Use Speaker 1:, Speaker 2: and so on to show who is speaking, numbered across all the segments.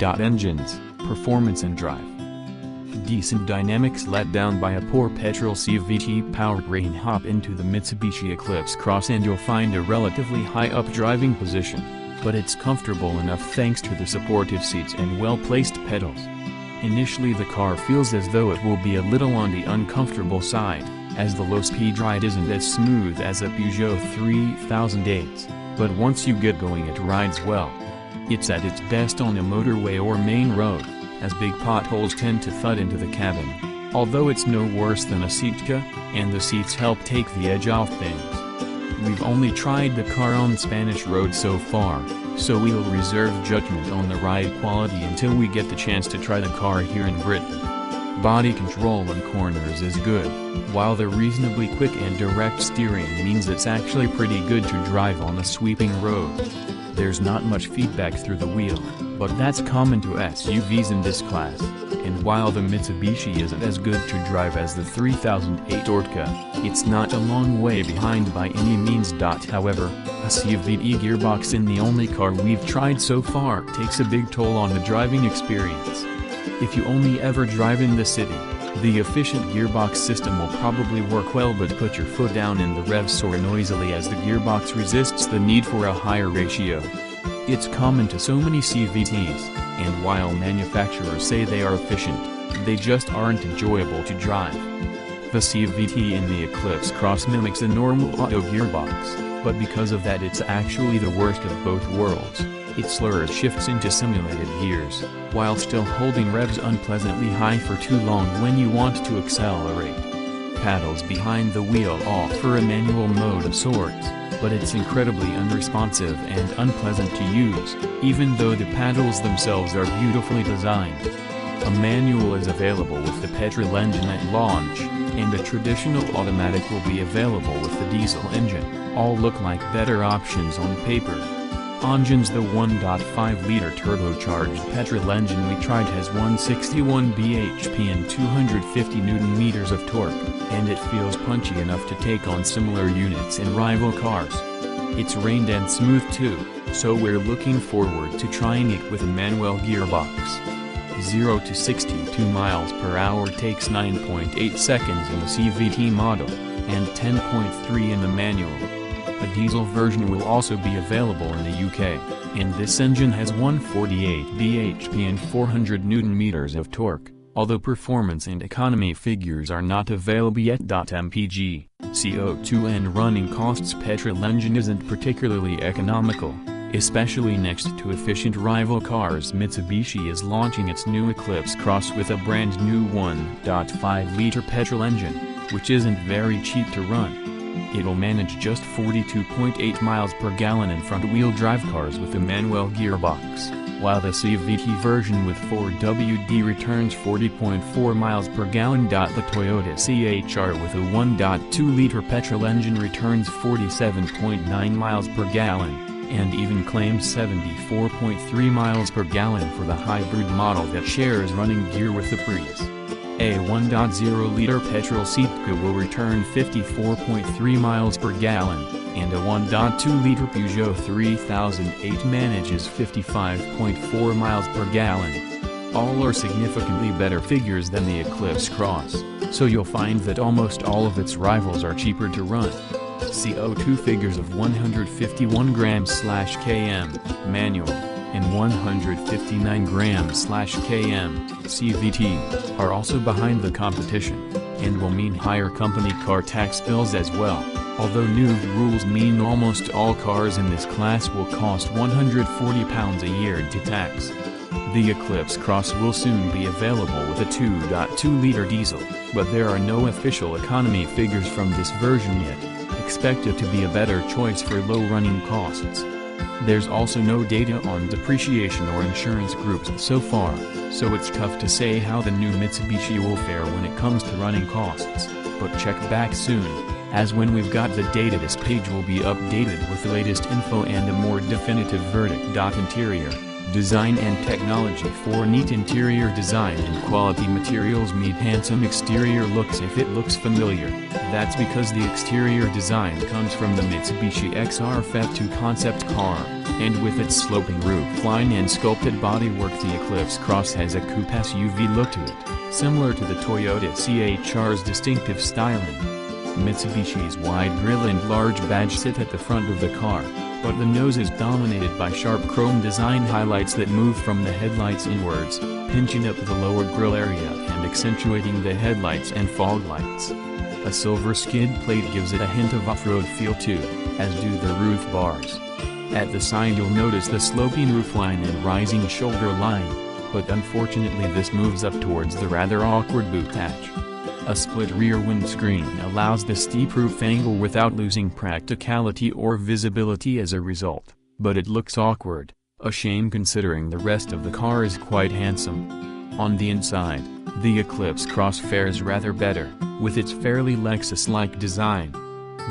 Speaker 1: Engines, performance and drive. Decent dynamics let down by a poor petrol CVT powertrain. Hop into the Mitsubishi Eclipse Cross and you'll find a relatively high-up driving position, but it's comfortable enough thanks to the supportive seats and well-placed pedals. Initially the car feels as though it will be a little on the uncomfortable side, as the low-speed ride isn't as smooth as a Peugeot 3008, but once you get going it rides well. It's at its best on a motorway or main road, as big potholes tend to thud into the cabin, although it's no worse than a Sitka, and the seats help take the edge off things. We've only tried the car on Spanish roads so far, so we'll reserve judgment on the ride quality until we get the chance to try the car here in Britain. Body control on corners is good, while the reasonably quick and direct steering means it's actually pretty good to drive on a sweeping road. There's not much feedback through the wheel, but that's common to SUVs in this class, and while the Mitsubishi isn't as good to drive as the 3008 Orca, it's not a long way behind by any means. However, a CVT gearbox in the only car we've tried so far takes a big toll on the driving experience. If you only ever drive in the city, the efficient gearbox system will probably work well, but put your foot down and the revs soar noisily as the gearbox resists the need for a higher ratio. It's common to so many CVTs, and while manufacturers say they are efficient, they just aren't enjoyable to drive. The CVT in the Eclipse Cross mimics a normal auto gearbox, but because of that it's actually the worst of both worlds. It slurs shifts into simulated gears, while still holding revs unpleasantly high for too long when you want to accelerate. Paddles behind the wheel offer a manual mode of sorts, but it's incredibly unresponsive and unpleasant to use, even though the paddles themselves are beautifully designed. A manual is available with the petrol engine at launch, and a traditional automatic will be available with the diesel engine. All look like better options on paper. Ongen's the 1.5-liter turbocharged petrol engine we tried has 161 bhp and 250 Nm of torque, and it feels punchy enough to take on similar units in rival cars. It's reined and smooth too, so we're looking forward to trying it with a manual gearbox. 0 to 62 miles per hour takes 9.8 seconds in the CVT model, and 10.3 in the manual. A diesel version will also be available in the UK, and this engine has 148 bhp and 400 Nm of torque, although performance and economy figures are not available yet. MPG, CO2 and running costs. Petrol engine isn't particularly economical, especially next to efficient rival cars. Mitsubishi is launching its new Eclipse Cross with a brand new 1.5-liter petrol engine, which isn't very cheap to run. It'll manage just 42.8 miles per gallon in front-wheel drive cars with a manual gearbox, while the CVT version with 4WD returns 40.4 miles per gallon. The Toyota CHR with a 1.2-liter petrol engine returns 47.9 miles per gallon, and even claims 74.3 miles per gallon for the hybrid model that shares running gear with the Prius. A 1.0-liter petrol Sitka will return 54.3 miles per gallon, and a 1.2-liter Peugeot 3008 manages 55.4 miles per gallon. All are significantly better figures than the Eclipse Cross, so you'll find that almost all of its rivals are cheaper to run. CO2 figures of 151 grams/km, manual, and 159 grams/km, CVT, are also behind the competition, and will mean higher company car tax bills as well, although new rules mean almost all cars in this class will cost £140 a year to tax. The Eclipse Cross will soon be available with a 2.2-liter diesel, but there are no official economy figures from this version yet. Expect it to be a better choice for low running costs. There's also no data on depreciation or insurance groups so far, so it's tough to say how the new Mitsubishi will fare when it comes to running costs, but check back soon, as when we've got the data this page will be updated with the latest info and a more definitive verdict. Interior, Design and technology. For neat interior design and quality materials meet handsome exterior looks. If it looks familiar, that's because the exterior design comes from the Mitsubishi XR-FEV2 concept car, and with its sloping roofline and sculpted bodywork, the Eclipse Cross has a coupe SUV look to it, similar to the Toyota CHR's distinctive styling. Mitsubishi's wide grille and large badge sit at the front of the car, but the nose is dominated by sharp chrome design highlights that move from the headlights inwards, pinching up the lower grille area and accentuating the headlights and fog lights. A silver skid plate gives it a hint of off-road feel too, as do the roof bars. At the side you'll notice the sloping roofline and rising shoulder line, but unfortunately this moves up towards the rather awkward boot hatch. A split rear windscreen allows the steep roof angle without losing practicality or visibility as a result, but it looks awkward, a shame considering the rest of the car is quite handsome. On the inside, the Eclipse Cross fares rather better, with its fairly Lexus-like design.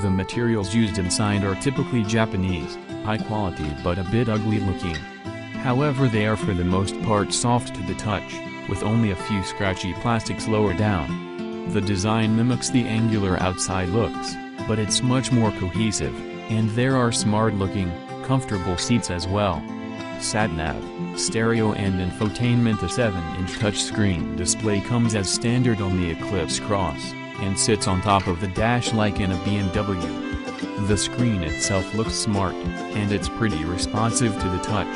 Speaker 1: The materials used inside are typically Japanese, high quality but a bit ugly looking. However, they are for the most part soft to the touch, with only a few scratchy plastics lower down. The design mimics the angular outside looks, but it's much more cohesive, and there are smart-looking, comfortable seats as well. Sat-nav, stereo and infotainment. A 7-inch touchscreen display comes as standard on the Eclipse Cross, and sits on top of the dash like in a BMW. The screen itself looks smart, and it's pretty responsive to the touch.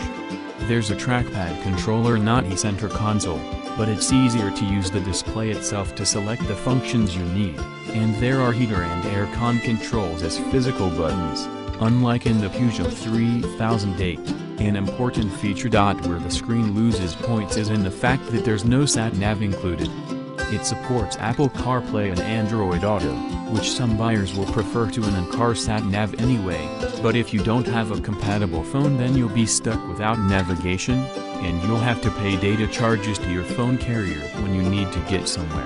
Speaker 1: There's a trackpad controller, not a center console, but it's easier to use the display itself to select the functions you need, and there are heater and aircon controls as physical buttons, unlike in the Peugeot 3008. An important feature. Where the screen loses points is in the fact that there's no sat-nav included. It supports Apple CarPlay and Android Auto, which some buyers will prefer to an in-car sat-nav anyway, but if you don't have a compatible phone then you'll be stuck without navigation, and you'll have to pay data charges to your phone carrier when you need to get somewhere.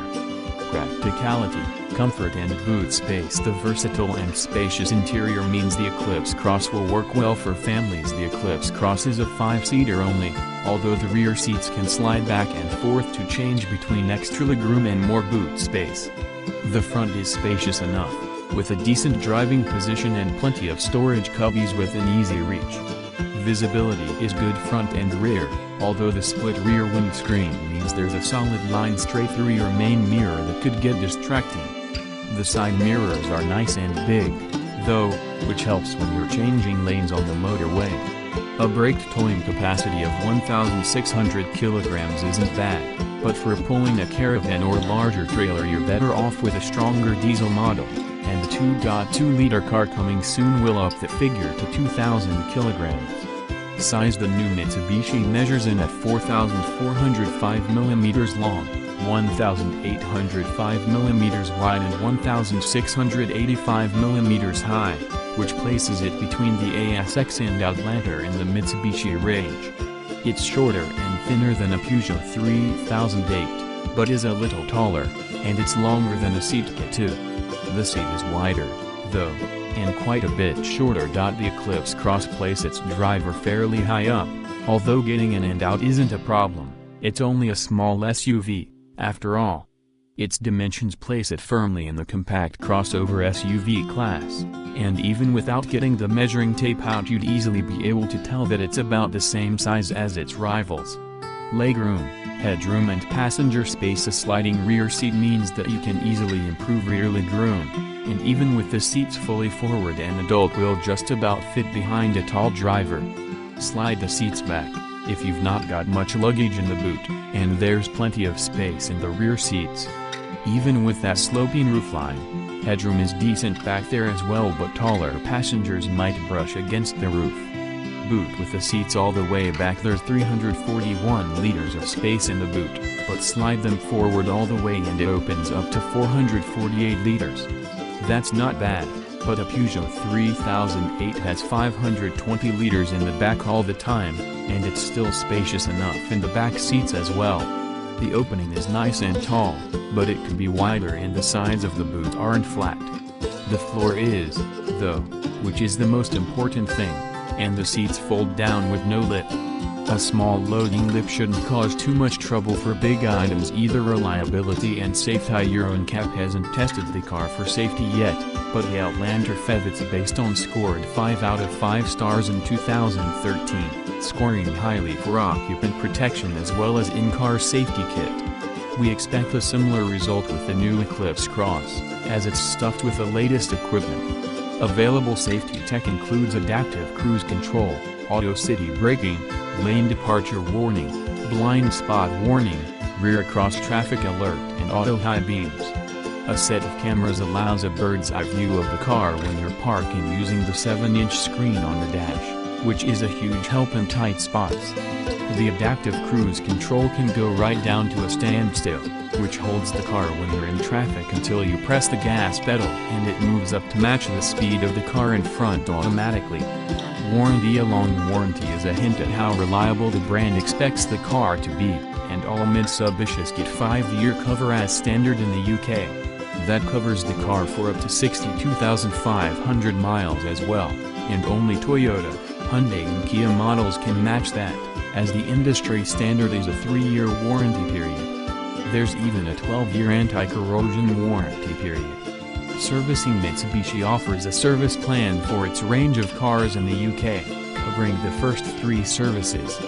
Speaker 1: Practicality, comfort and boot space. The versatile and spacious interior means the Eclipse Cross will work well for families. The Eclipse Cross is a 5-seater only, although the rear seats can slide back and forth to change between extra legroom and more boot space. The front is spacious enough, with a decent driving position and plenty of storage cubbies within easy reach. Visibility is good front and rear, although the split rear windscreen means there's a solid line straight through your main mirror that could get distracting. The side mirrors are nice and big, though, which helps when you're changing lanes on the motorway. A brake towing capacity of 1,600 kilograms isn't bad, but for pulling a caravan or larger trailer you're better off with a stronger diesel model, and the 2.2-liter car coming soon will up the figure to 2,000 kilograms. Size. The new Mitsubishi measures in at 4,405 mm long, 1,805 mm wide and 1,685 mm high, which places it between the ASX and Outlander in the Mitsubishi range. It's shorter and thinner than a Peugeot 3008, but is a little taller, and it's longer than a seat kit too. The seat is wider, though, and quite a bit shorter. The Eclipse Cross places its driver fairly high up, although getting in and out isn't a problem. It's only a small SUV, after all. Its dimensions place it firmly in the compact crossover SUV class, and even without getting the measuring tape out you'd easily be able to tell that it's about the same size as its rivals. Legroom, headroom and passenger space. A sliding rear seat means that you can easily improve rear legroom, and even with the seats fully forward an adult will just about fit behind a tall driver. Slide the seats back, if you've not got much luggage in the boot, and there's plenty of space in the rear seats. Even with that sloping roofline, headroom is decent back there as well, but taller passengers might brush against the roof. Boot. With the seats all the way back there's 341 liters of space in the boot, but slide them forward all the way and it opens up to 448 liters. That's not bad, but a Peugeot 3008 has 520 liters in the back all the time, and it's still spacious enough in the back seats as well. The opening is nice and tall, but it could be wider and the sides of the boot aren't flat. The floor is, though, which is the most important thing, and the seats fold down with no lip. A small loading lip shouldn't cause too much trouble for big items either. Reliability and safety. Euroncap hasn't tested the car for safety yet, but the Outlander FEV it's based on scored 5 out of 5 stars in 2013, scoring highly for occupant protection as well as in-car safety kit. We expect a similar result with the new Eclipse Cross, as it's stuffed with the latest equipment. Available safety tech includes adaptive cruise control, auto city braking, lane departure warning, blind spot warning, rear cross-traffic alert and auto high beams. A set of cameras allows a bird's-eye view of the car when you're parking using the 7-inch screen on the dash, which is a huge help in tight spots. The adaptive cruise control can go right down to a standstill, which holds the car when you're in traffic until you press the gas pedal and it moves up to match the speed of the car in front automatically. Warranty. A long warranty is a hint at how reliable the brand expects the car to be, and all Mitsubishis get 5-year cover as standard in the UK. That covers the car for up to 62,500 miles as well, and only Toyota, Hyundai and Kia models can match that, as the industry standard is a 3-year warranty period. There's even a 12-year anti-corrosion warranty period. Servicing. Mitsubishi offers a service plan for its range of cars in the UK, covering the first 3 services.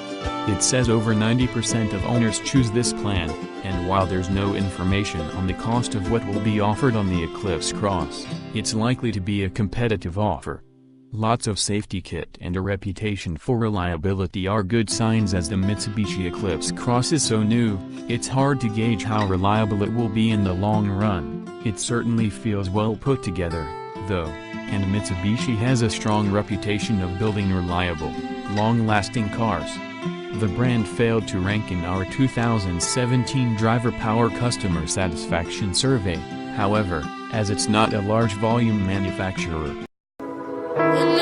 Speaker 1: It says over 90% of owners choose this plan, and while there's no information on the cost of what will be offered on the Eclipse Cross, it's likely to be a competitive offer. Lots of safety kit and a reputation for reliability are good signs. As the Mitsubishi Eclipse Cross is so new, it's hard to gauge how reliable it will be in the long run. It certainly feels well put together, though, and Mitsubishi has a strong reputation of building reliable, long-lasting cars. The brand failed to rank in our 2017 Driver Power Customer Satisfaction Survey, however, as it's not a large volume manufacturer.
Speaker 2: When